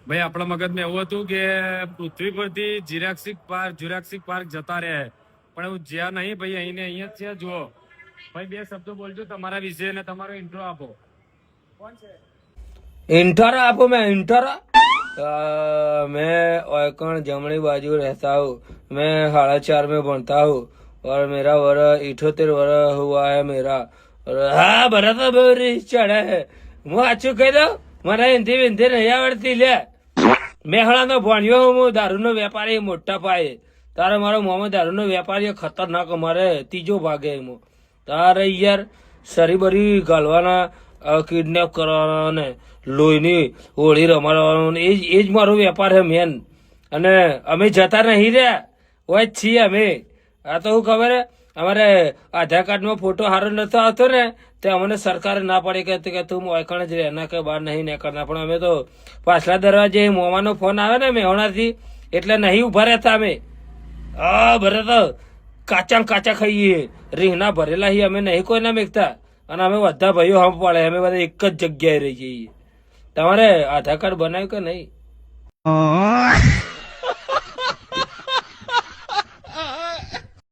ભાઈ આપણા મગજમાં એવું હતું કે પૃથ્વી પરથી જ્યુરાસિક પાર્ક જતા રહે, પણ એવું જ્યાં નહીં ભાઈ, અહીં અહીંયા જ છે. જુઓ ભાઈ, બે શબ્દો બોલજો તમારા વિશે અને તમારો ઇન્ટ્રો આપો. કોણ છે? इंटरा आपको मैं इंटरा मैं ओयकण जमनी बाजू रहता हूँ. मैं 4.5 में बनता हूँ और मेरा वर्ष 78 वर्ष हुआ है मेरा. और हाँ भरा तो बहुत चढ़ा है. હું સાચું કહી દઉં, મને હિન્દી વિંધી નહીં આવડતી લે. મેહણાનો ભણ્યો હું, દારૂનો વેપારી મોટા પાયે. તારે મારો મોમાં દારૂનો વેપારી ખતરનાક, મારે ત્રીજો ભાગે એમાં. તારે યાર સરીબરી ગાલવાના, કિડનેપ કરવાના ને લોહીની હોળી રમાડવાનો, એ જ મારો વેપાર છે મેન. અને અમે જતા નહીં રહ્યા, હોય જ છીએ અમે. આ તો શું ખબર હે, અમારે આધાર કાર્ડમાં ફોટો સારો નતો આવતો ને, તે અમને સરકારે ના પાડી કે તું ઓયકણ જ રહેના, કે બહાર નહીં નીકળના. પણ અમે તો પાછલા દરવાજે મોવાનો ફોન આવે ને મેહોણાથી, એટલે નહીં ઉભા રહેતા અમે. ભરે તો કાચા ખાઈએ, રીંગણા ભરેલા છીએ અમે, નહીં કોઈ ના મેકતા. અને અમે બધા ભાઈઓ હમ પડે, અમે બધા એક જ જગ્યાએ રહી જઈએ. તમારે આધાર કાર્ડ બનાવ્યું કે નહીં?